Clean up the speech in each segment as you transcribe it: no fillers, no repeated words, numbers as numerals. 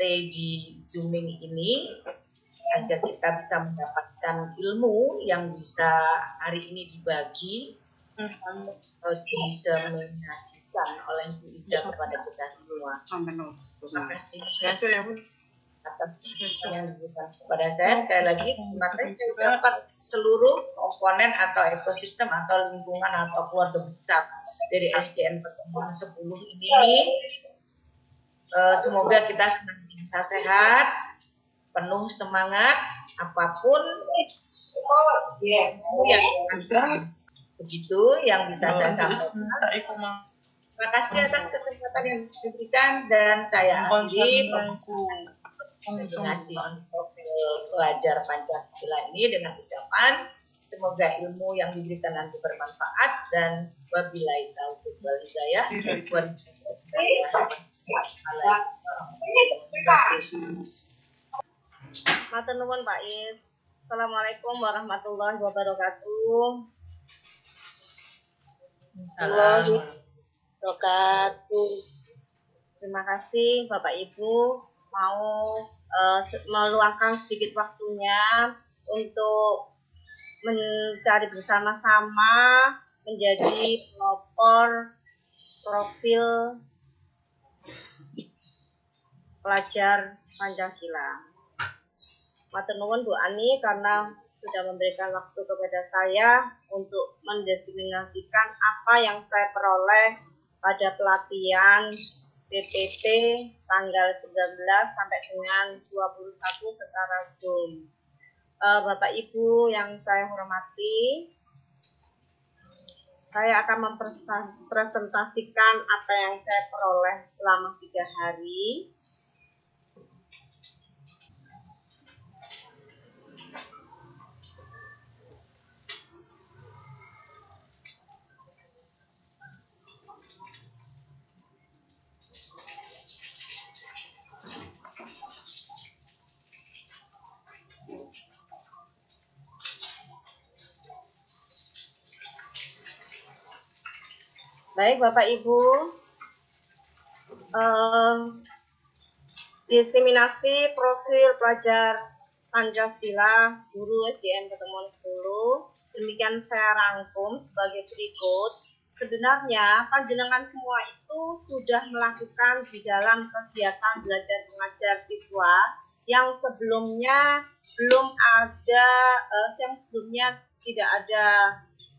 stay di Zooming ini agar kita bisa mendapatkan ilmu yang bisa hari ini dibagi diseminasikan oleh Bu Ida kepada kita semua. Terima kasih atas yang diberikan kepada saya. Sekali lagi terima kasih saya dapat seluruh komponen atau ekosistem atau lingkungan atau keluarga besar dari SDN Pertemuan 10 ini. Semoga kita senantiasa sehat, penuh semangat, apapun yang begitu yang bisa saya sampaikan. Terima kasih atas kesempatan yang diberikan dan saya akhiri presentasi profil pelajar Pancasila ini dengan ucapan semoga ilmu yang diberikan nanti bermanfaat dan wabillahi taufiq wal hidayah. Matur nuwun Pak Is. Assalamualaikum warahmatullahi wabarakatuh. Terima kasih Bapak Ibu mau meluangkan sedikit waktunya untuk mencari bersama-sama menjadi pelopor profil pelajar Pancasila. Matur nuwun Bu Ani karena sudah memberikan waktu kepada saya untuk mendiseminasikan apa yang saya peroleh pada pelatihan PPP tanggal 19 sampai dengan 21 secara Zoom. Bapak Ibu yang saya hormati, saya akan mempresentasikan apa yang saya peroleh selama 3 hari. Baik Bapak Ibu, diseminasi profil pelajar Pancasila guru SDN Pertemuan 10 demikian saya rangkum sebagai berikut. Sebenarnya panjenengan semua itu sudah melakukan di dalam kegiatan belajar mengajar siswa yang sebelumnya tidak ada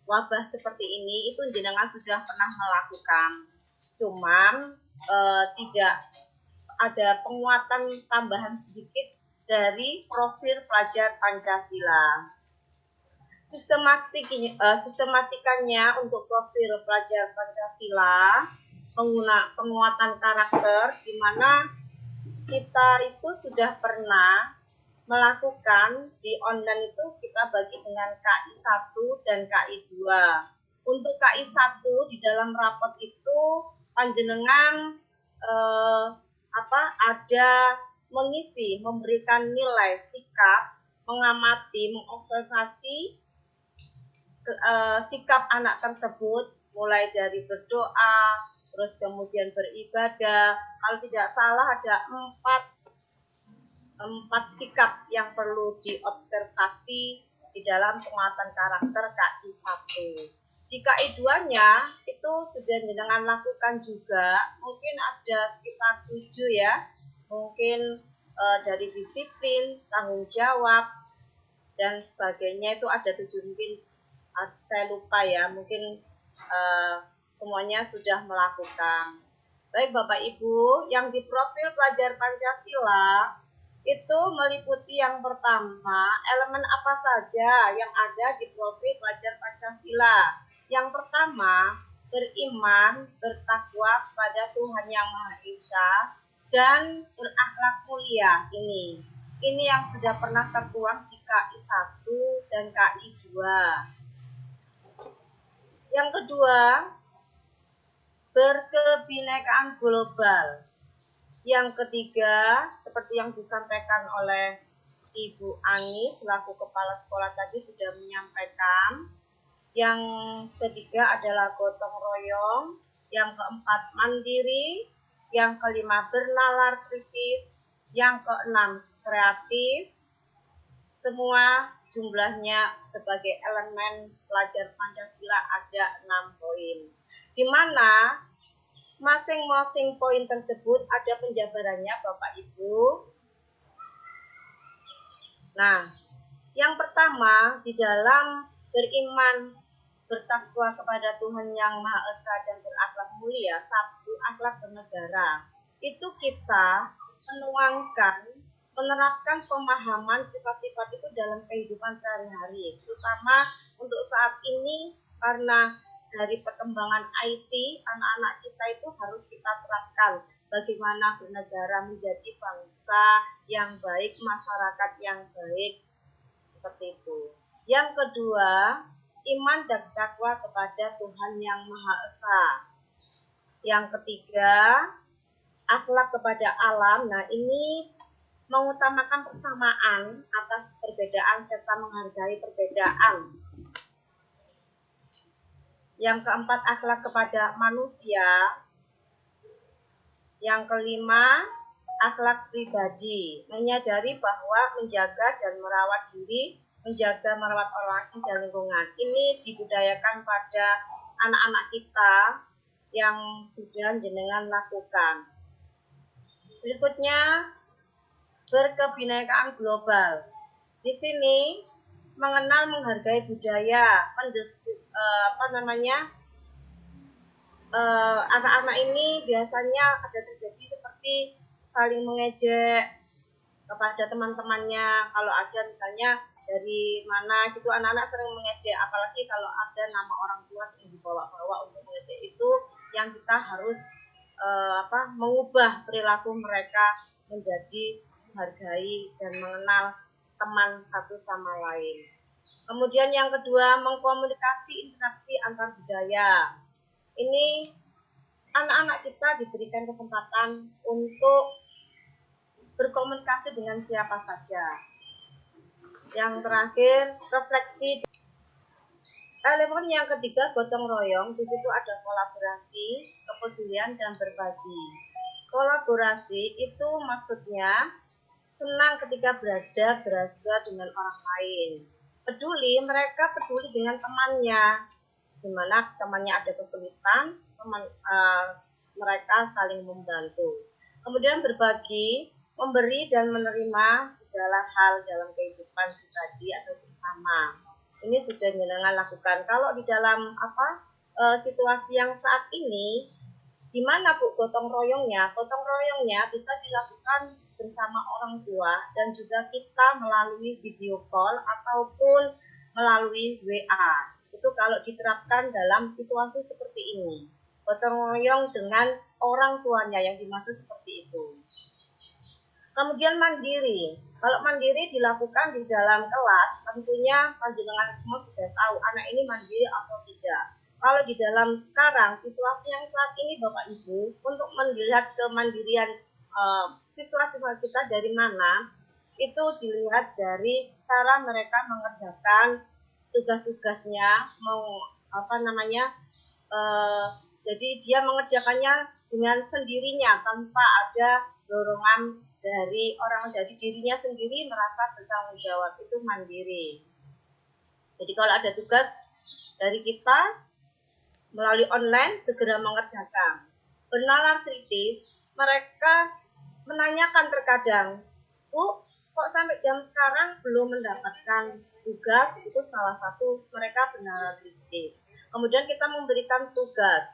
wabah seperti ini, itu jenengan sudah pernah melakukan. Cuman tidak ada penguatan tambahan sedikit dari profil pelajar Pancasila. Sistematikanya untuk profil pelajar Pancasila penguatan karakter, di mana kita itu sudah pernah melakukan di online itu kita bagi dengan KI 1 dan KI 2. Untuk KI 1 di dalam rapot itu panjenengan ada memberikan nilai sikap, mengamati, mengobservasi sikap anak tersebut mulai dari berdoa, terus kemudian beribadah. Kalau tidak salah ada 4 sikap yang perlu diobservasi di dalam penguatan karakter KI 1. Di KI 2-nya itu sudah jenengan lakukan juga, mungkin ada sekitar 7 ya, mungkin dari disiplin, tanggung jawab, dan sebagainya itu ada 7, mungkin saya lupa ya, mungkin semuanya sudah melakukan. Baik Bapak Ibu, yang di profil pelajar Pancasila itu meliputi yang pertama, elemen apa saja yang ada di profil pelajar Pancasila. Yang pertama, beriman, bertakwa kepada Tuhan Yang Maha Esa, dan berakhlak mulia. Ini yang sudah pernah tertuang di KI 1 dan KI 2. Yang kedua, berkebinekaan global. Yang ketiga, seperti yang disampaikan oleh Ibu Ani selaku kepala sekolah tadi sudah menyampaikan. Yang ketiga adalah gotong royong. Yang keempat, mandiri. Yang kelima, bernalar kritis. Yang keenam, kreatif. Semua jumlahnya sebagai elemen pelajar Pancasila ada 6 poin. Di mana masing-masing poin tersebut ada penjabarannya Bapak Ibu. Nah, yang pertama di dalam beriman, bertakwa kepada Tuhan Yang Maha Esa dan berakhlak mulia, 1, akhlak bernegara. Itu kita menuangkan, menerapkan pemahaman sifat-sifat itu dalam kehidupan sehari-hari, terutama untuk saat ini karena dari perkembangan IT, anak-anak kita itu harus kita terapkan bagaimana bernegara menjadi bangsa yang baik, masyarakat yang baik, seperti itu. Yang kedua, iman dan takwa kepada Tuhan Yang Maha Esa. Yang ketiga, akhlak kepada alam. Nah, ini mengutamakan persamaan atas perbedaan serta menghargai perbedaan. Yang keempat, akhlak kepada manusia. Yang kelima, akhlak pribadi, menyadari bahwa menjaga dan merawat diri, menjaga merawat orang dan lingkungan. Ini dibudayakan pada anak-anak kita yang sudah jenengan lakukan. Berikutnya, berkebinekaan global. Di sini mengenal menghargai budaya, anak-anak ini biasanya ada terjadi seperti saling mengejek kepada teman-temannya. Kalau ada misalnya dari mana gitu, anak-anak sering mengejek, apalagi kalau ada nama orang tua sering dibawa-bawa untuk mengejek. Itu yang kita harus mengubah perilaku mereka menjadi menghargai dan mengenal teman satu sama lain. Kemudian yang kedua, mengkomunikasi interaksi antar budaya. Ini anak-anak kita diberikan kesempatan untuk berkomunikasi dengan siapa saja. Yang terakhir, refleksi. Elemen yang ketiga, gotong royong. Di situ ada kolaborasi, kepedulian, dan berbagi. Kolaborasi itu maksudnya senang ketika berasa dengan orang lain. Peduli, mereka peduli dengan temannya. Di mana temannya ada kesulitan, mereka saling membantu. Kemudian berbagi, memberi dan menerima segala hal dalam kehidupan pribadi atau bersama. Ini sudah jenengan lakukan. Kalau di dalam situasi yang saat ini, di mana Bu gotong royongnya? Gotong royongnya bisa dilakukan bersama orang tua dan juga kita melalui video call ataupun melalui WA. Itu kalau diterapkan dalam situasi seperti ini. Gotong royong dengan orang tuanya yang dimaksud seperti itu. Kemudian mandiri. Kalau mandiri dilakukan di dalam kelas, tentunya panjenengan semua sudah tahu anak ini mandiri atau tidak. Kalau di dalam sekarang, situasi yang saat ini Bapak Ibu, untuk melihat kemandirian siswa-siswa kita dari mana, itu dilihat dari cara mereka mengerjakan tugas-tugasnya, jadi dia mengerjakannya dengan sendirinya tanpa ada dorongan dari dirinya sendiri merasa bertanggung jawab, itu mandiri. Jadi kalau ada tugas dari kita melalui online segera mengerjakan. Bernalar kritis, mereka menanyakan terkadang, Bu, kok sampai jam sekarang belum mendapatkan tugas? Itu salah satu mereka bernalar kritis. Kemudian kita memberikan tugas.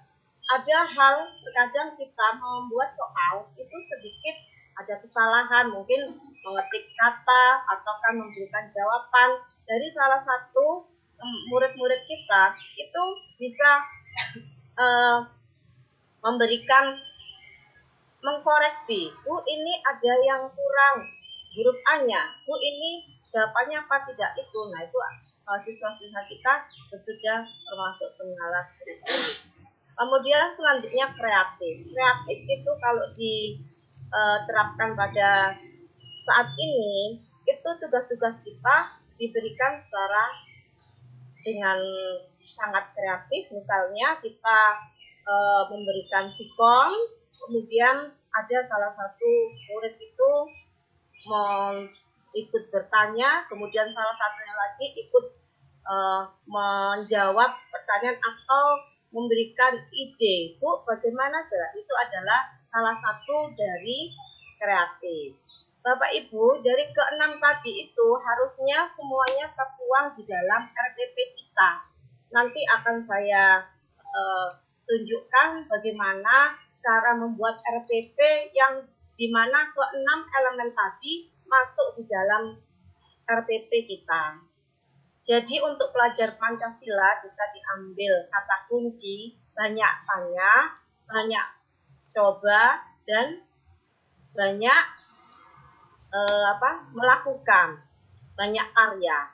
Ada hal terkadang kita membuat soal itu sedikit ada kesalahan, mungkin mengetik kata atau kan memberikan jawaban dari salah satu murid-murid kita itu bisa mengkoreksi, Bu ini ada yang kurang huruf A-nya, Bu ini jawabannya apa tidak itu. Nah itu siswa-siswa kita sudah termasuk pengalat. Kemudian selanjutnya kreatif. Kreatif itu kalau diterapkan pada saat ini, itu tugas-tugas kita diberikan secara dengan sangat kreatif. Misalnya kita memberikan vikon, kemudian ada salah satu murid itu ikut bertanya, kemudian salah satunya lagi ikut menjawab pertanyaan atau memberikan ide. Bu, bagaimana sih? Itu adalah salah satu dari kreatif. Bapak Ibu, dari ke-6 tadi itu harusnya semuanya tertuang di dalam RPP kita. Nanti akan saya tunjukkan bagaimana cara membuat RPP yang dimana ke-6 elemen tadi masuk di dalam RPP kita. Jadi untuk pelajar Pancasila bisa diambil kata kunci, banyak tanya, banyak coba, dan banyak melakukan, banyak karya.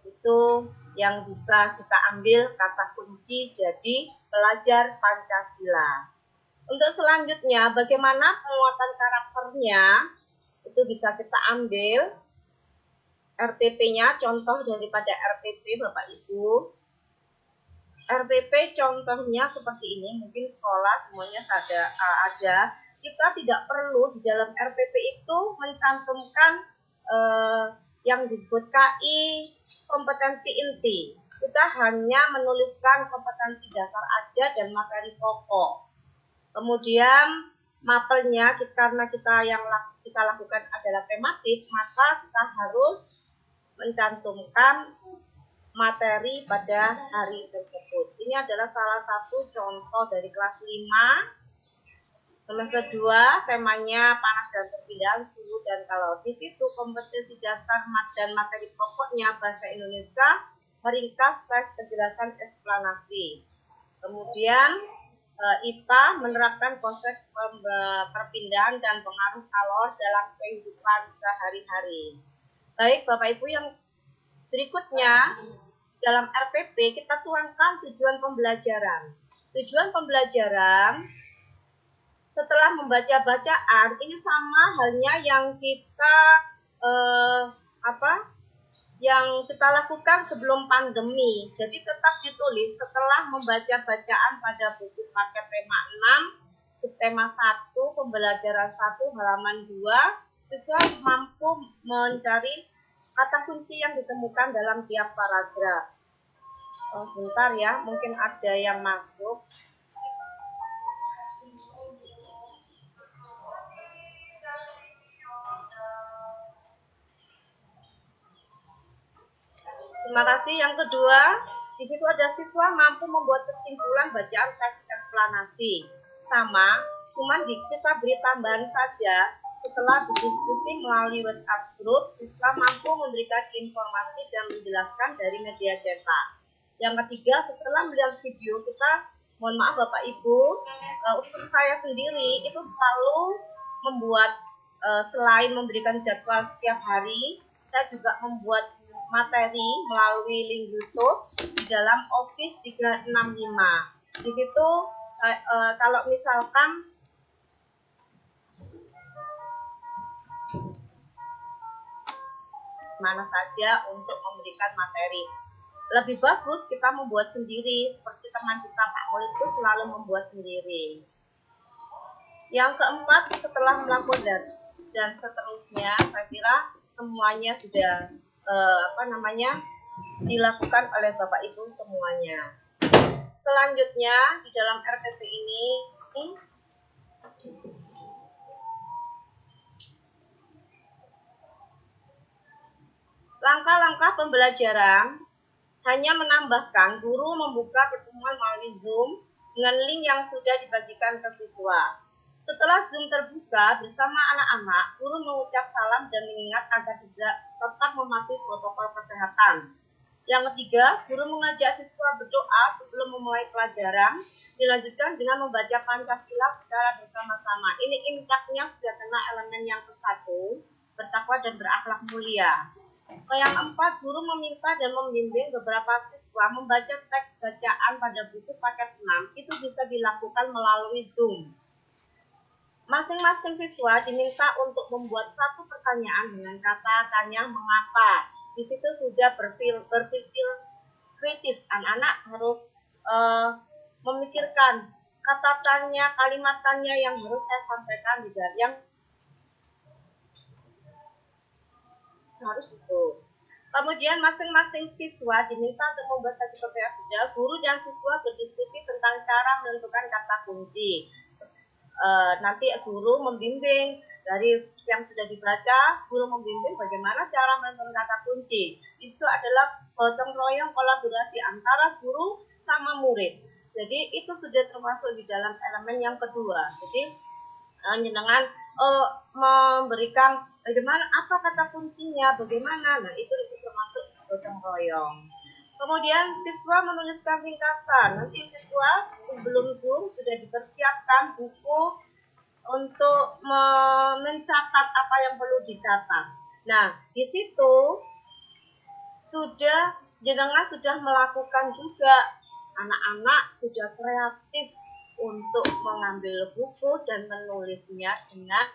Itu yang bisa kita ambil kata kunci jadi pelajar Pancasila. Untuk selanjutnya, bagaimana penguatan karakternya, itu bisa kita ambil RPP-nya, contoh daripada RPP Bapak Ibu. RPP contohnya seperti ini, mungkin sekolah semuanya ada. Kita tidak perlu di dalam RPP itu mencantumkan yang disebut KI, kompetensi inti. Kita hanya menuliskan kompetensi dasar aja dan materi pokok. Kemudian mapelnya, karena kita lakukan adalah tematik, maka kita harus mencantumkan materi pada hari tersebut. Ini adalah salah satu contoh dari kelas 5 semester 2, temanya panas dan perpindahan suhu dan kalori. Di situ kompetensi dasar dan materi pokoknya bahasa Indonesia, meringkas, tes, penjelasan, eksplanasi. Kemudian IPA menerapkan konsep perpindahan dan pengaruh kalor dalam kehidupan sehari-hari. Baik Bapak Ibu, yang berikutnya dalam RPP kita tuangkan tujuan pembelajaran. Tujuan pembelajaran setelah membaca bacaan ini sama halnya yang kita lakukan sebelum pandemi. Jadi tetap ditulis setelah membaca bacaan pada buku paket tema 6, subtema 1, pembelajaran 1, halaman 2, siswa mampu mencari kata kunci yang ditemukan dalam tiap paragraf. Sebentar ya, mungkin ada yang masuk. Terima kasih. Yang kedua, di situ ada siswa mampu membuat kesimpulan bacaan teks eksplanasi. Sama, cuman kita beri tambahan saja. Setelah berdiskusi melalui WhatsApp group, siswa mampu memberikan informasi dan menjelaskan dari media cetak. Yang ketiga, setelah melihat video, kita, mohon maaf Bapak Ibu, untuk saya sendiri itu selalu membuat, selain memberikan jadwal setiap hari, saya juga membuat materi melalui link YouTube di dalam Office 365. Di situ kalau misalkan mana saja untuk memberikan materi. Lebih bagus kita membuat sendiri, seperti teman kita Pak Mul itu selalu membuat sendiri. Yang keempat, setelah melakukan dan seterusnya, saya kira semuanya sudah dilakukan oleh Bapak Ibu semuanya. Selanjutnya di dalam RPP ini langkah-langkah pembelajaran hanya menambahkan guru membuka pertemuan melalui Zoom dengan link yang sudah dibagikan ke siswa. Setelah Zoom terbuka bersama anak-anak, guru mengucap salam dan mengingat agar tetap mematuhi protokol kesehatan. Yang ketiga, guru mengajak siswa berdoa sebelum memulai pelajaran, dilanjutkan dengan membaca Pancasila secara bersama-sama. Ini impaknya sudah kena elemen yang ke-1, bertakwa dan berakhlak mulia. Yang keempat, guru meminta dan membimbing beberapa siswa membaca teks bacaan pada buku paket 6. Itu bisa dilakukan melalui Zoom. Masing-masing siswa diminta untuk membuat satu pertanyaan dengan kata tanya mengapa. Di situ sudah berpikir kritis. Anak-anak harus memikirkan katatannya, kalimatannya yang harus saya sampaikan di dalam yang harus disebut. Kemudian masing-masing siswa diminta untuk membuat satu kotak sudah. Guru dan siswa berdiskusi tentang cara menentukan kata kunci. Nanti guru membimbing dari yang sudah dibaca, guru membimbing bagaimana cara menentukan kata kunci. Itu adalah gotong royong kolaborasi antara guru sama murid. Jadi itu sudah termasuk di dalam elemen yang kedua. Jadi jenengan memberikan bagaimana apa kata kuncinya, bagaimana. Nah, itu termasuk gotong royong. Kemudian siswa menuliskan ringkasan. Nanti siswa sebelum Zoom sudah dipersiapkan buku untuk mencatat apa yang perlu dicatat. Nah, di situ jenengan sudah melakukan juga, anak-anak sudah kreatif untuk mengambil buku dan menulisnya dengan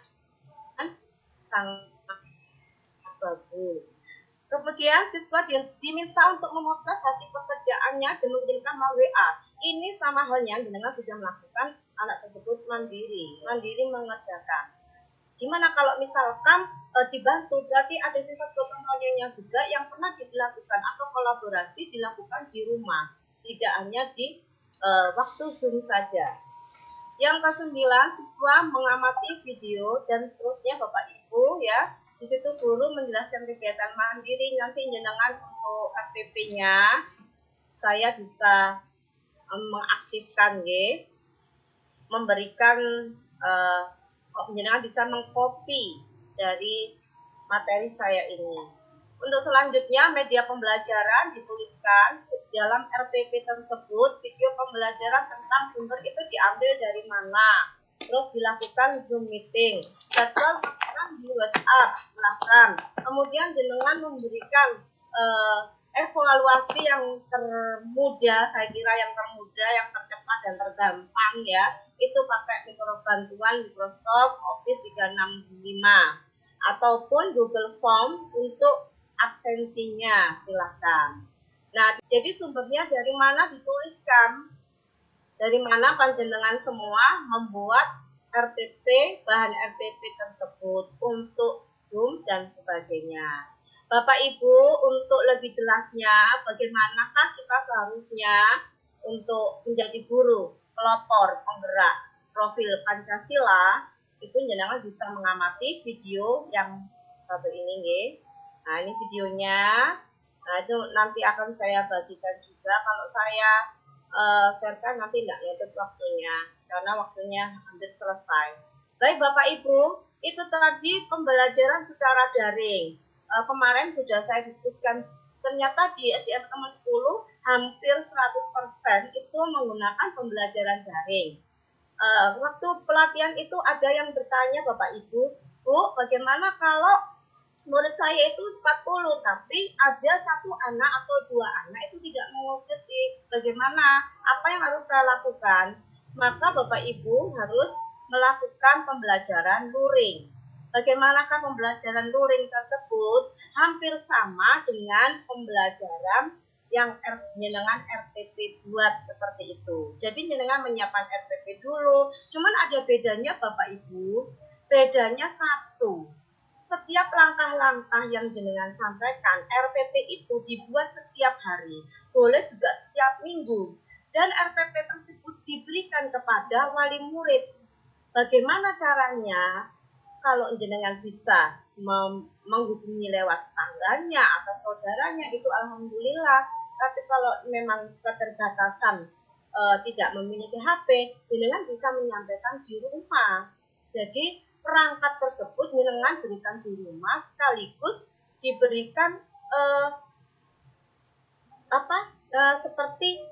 sangat bagus. Kemudian siswa diminta untuk memotret hasil pekerjaannya dan mengirimkan melalui WA. Ini sama halnya dengan sudah melakukan, anak tersebut mandiri mengerjakan. Gimana kalau misalkan dibantu, berarti ada sifat gotong royongnya juga yang pernah dilakukan atau kolaborasi dilakukan di rumah, tidak hanya di waktu Zoom saja. Yang ke-9, siswa mengamati video dan seterusnya Bapak Ibu ya. Di situ guru menjelaskan kegiatan mandiri, nanti jenengan untuk RPP-nya saya bisa mengaktifkan memberikan jenengan bisa mengcopy dari materi saya ini. Untuk selanjutnya, media pembelajaran dituliskan dalam RPP tersebut. Video pembelajaran tentang sumber itu diambil dari mana, terus dilakukan Zoom meeting, jadwal di WhatsApp, silahkan. Kemudian jenengan memberikan evaluasi yang termudah, saya kira yang termudah, yang tercepat dan tergampang ya, itu pakai bantuan Microsoft Office 365 ataupun Google Form untuk absensinya, silahkan. Nah, jadi sumbernya dari mana dituliskan, dari mana panjenengan semua membuat RPP, bahan RPP tersebut untuk Zoom dan sebagainya. Bapak Ibu, untuk lebih jelasnya bagaimanakah kita seharusnya untuk menjadi guru, pelopor, penggerak profil Pancasila, itu jenengan bisa mengamati video yang satu ini. Nah, ini videonya. Nah, itu nanti akan saya bagikan juga. Kalau saya sharekan nanti tidak nyetut waktunya, karena waktunya hampir selesai. Baik Bapak Ibu, itu tadi pembelajaran secara daring. Kemarin sudah saya diskusikan, ternyata di SDM Teman 10 hampir 100% itu menggunakan pembelajaran daring. Waktu pelatihan itu ada yang bertanya, Bapak Ibu, Bu, bagaimana kalau murid saya itu 40, tapi ada satu anak atau dua anak itu tidak mengikuti, bagaimana? Apa yang harus saya lakukan? Maka Bapak Ibu harus melakukan pembelajaran luring. Bagaimanakah pembelajaran luring tersebut? Hampir sama dengan pembelajaran yang jenengan RPP buat seperti itu. Jadi jenengan menyiapkan RPP dulu. Cuman ada bedanya Bapak Ibu. Bedanya satu. Setiap langkah-langkah yang jenengan sampaikan, RPP itu dibuat setiap hari, boleh juga setiap minggu. Dan RPP tersebut diberikan kepada wali murid. Bagaimana caranya? Kalau jenengan bisa menghubungi lewat tangganya atau saudaranya, itu alhamdulillah. Tapi kalau memang keterbatasan tidak memiliki HP, jenengan bisa menyampaikan di rumah. Jadi perangkat tersebut jenengan berikan di rumah, sekaligus diberikan seperti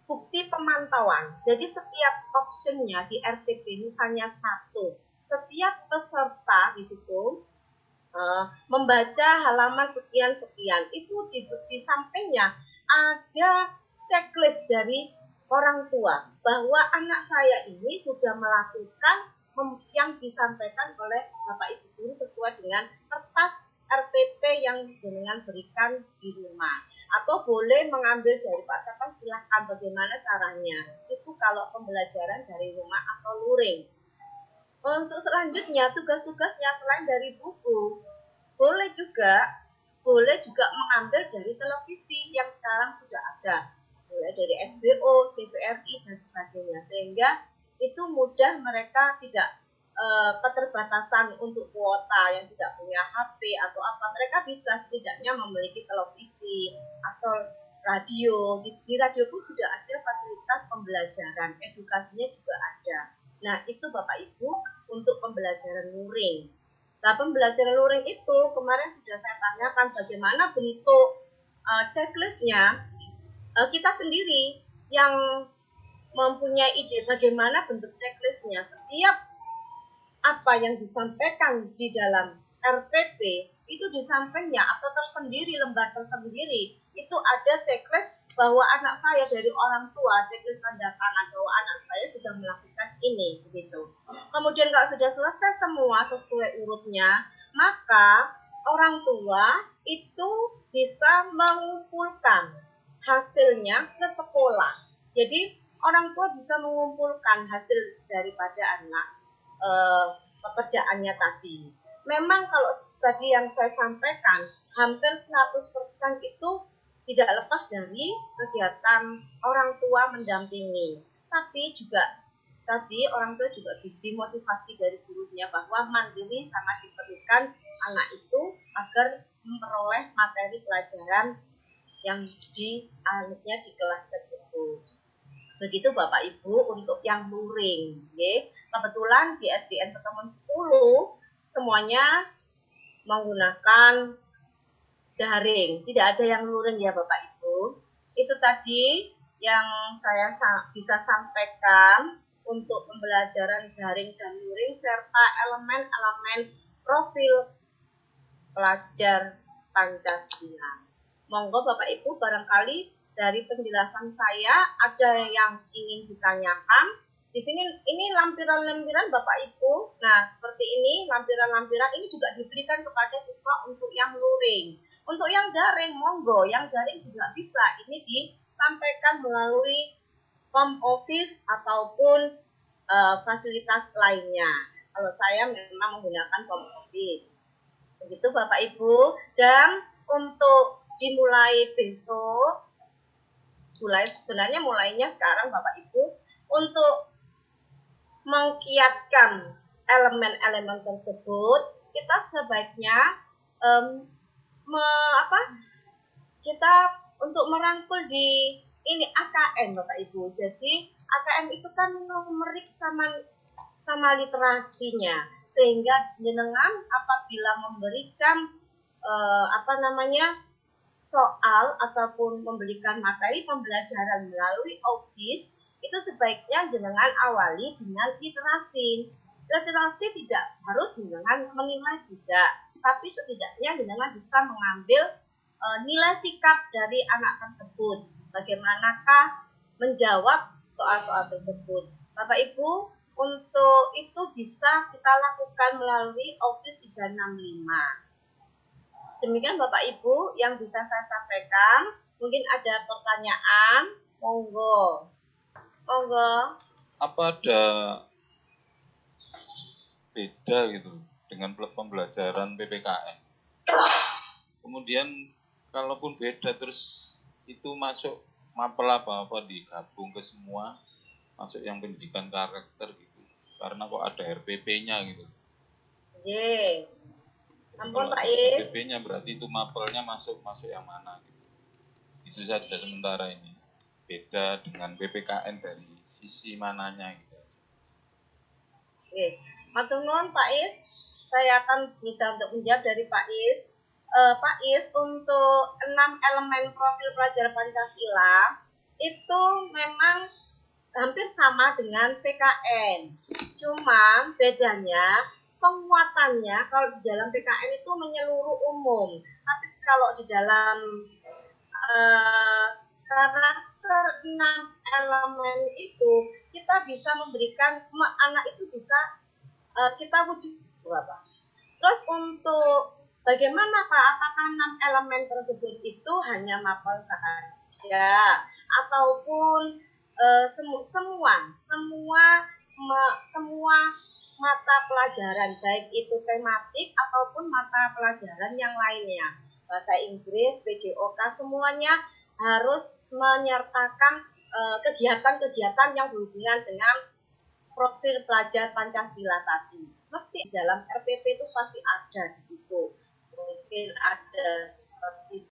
bukti pemantauan. Jadi setiap optionnya di RTP misalnya satu, setiap peserta di situ membaca halaman sekian-sekian, itu di sampingnya ada checklist dari orang tua bahwa anak saya ini sudah melakukan yang disampaikan oleh Bapak Ibu guru sesuai dengan kertas RPP yang jenengan berikan di rumah. Atau boleh mengambil dari Pak Sapang, silahkan, bagaimana caranya. Itu kalau pembelajaran dari rumah atau luring. Untuk selanjutnya, tugas-tugasnya selain dari buku, boleh juga mengambil dari televisi yang sekarang sudah ada, mulai dari SBO, TVRI, dan sebagainya, sehingga itu mudah, mereka tidak keterbatasan untuk kuota yang tidak punya HP atau apa, mereka bisa setidaknya memiliki televisi atau radio. Di radio pun sudah ada fasilitas pembelajaran, edukasinya juga ada. Nah, itu Bapak Ibu untuk pembelajaran luring. Nah, pembelajaran luring itu kemarin sudah saya tanyakan bagaimana bentuk checklistnya. Kita sendiri yang mempunyai ide bagaimana bentuk checklistnya. Setiap apa yang disampaikan di dalam RPP itu di sampingnya atau tersendiri, lembar tersendiri, itu ada checklist bahwa anak saya dari orang tua, checklist tanda tangan bahwa anak saya sudah melakukan ini, begitu. Kemudian kalau sudah selesai semua sesuai urutnya, maka orang tua itu bisa mengumpulkan hasilnya ke sekolah. Jadi orang tua bisa mengumpulkan hasil daripada anak pekerjaannya tadi. Memang kalau tadi yang saya sampaikan, hampir 100% itu tidak lepas dari kegiatan orang tua mendampingi. Tapi juga tadi orang tua juga dimotivasi dari gurunya bahwa mandiri sangat diperlukan anak itu agar memperoleh materi pelajaran yang dianutnya di kelas tersebut. Begitu Bapak Ibu untuk yang luring. Kebetulan di SDN Pertemuan 10 semuanya menggunakan daring, tidak ada yang luring ya Bapak Ibu. Itu tadi yang saya bisa sampaikan untuk pembelajaran daring dan luring serta elemen-elemen profil pelajar Pancasila. Monggo Bapak Ibu, barangkali dari penjelasan saya ada yang ingin ditanyakan. Di sini ini lampiran-lampiran Bapak Ibu. Nah, seperti ini lampiran-lampiran ini juga diberikan kepada siswa untuk yang luring. Untuk yang daring, monggo, yang daring juga bisa. Ini disampaikan melalui home office ataupun fasilitas lainnya. Kalau saya memang menggunakan home office. Begitu Bapak Ibu. Dan untuk dimulai besok, sebenarnya mulainya sekarang Bapak Ibu, untuk mengkiatkan elemen-elemen tersebut, kita sebaiknya kita untuk merangkul di ini AKM Bapak Ibu. Jadi AKM itu kan numerik sama literasinya, sehingga jenengan apabila memberikan soal ataupun memberikan materi pembelajaran melalui office, itu sebaiknya jenengan awali dengan literasi. Literasi tidak harus jenengan menilai tidak, tapi setidaknya jenengan bisa mengambil nilai sikap dari anak tersebut. Bagaimanakah menjawab soal-soal tersebut. Bapak Ibu, untuk itu bisa kita lakukan melalui Office 365. Demikian Bapak Ibu yang bisa saya sampaikan. Mungkin ada pertanyaan, monggo. Apa ada beda gitu dengan pembelajaran PPKN? Kemudian kalaupun beda terus itu masuk mapel apa digabung ke semua, masuk yang pendidikan karakter gitu. Karena kok ada RPP-nya gitu. Ampun Pak Is. RPP-nya berarti itu mapelnya masuk yang mana gitu. Itu saja sementara ini. Beda dengan PPKN dari sisi mananya gitu. Matur nuwun Pak Is. Saya akan bisa untuk menjawab dari Pak Is. Pak Is, untuk 6 elemen profil pelajar Pancasila itu memang hampir sama dengan PKN. Cuma bedanya penguatannya kalau di dalam PKN itu menyeluruh umum. Tapi kalau di dalam karakter 6 elemen itu kita bisa memberikan anak itu bisa kita wujud berapa. Terus untuk Bagaimana Pak? Apakah 6 elemen tersebut itu hanya mapel saja, ataupun semua mata pelajaran, baik itu tematik ataupun mata pelajaran yang lainnya, bahasa Inggris, PJOK, semuanya harus menyertakan kegiatan-kegiatan yang berhubungan dengan profil pelajar Pancasila tadi. Mesti dalam RPP itu pasti ada di situ. Mungkin ada seperti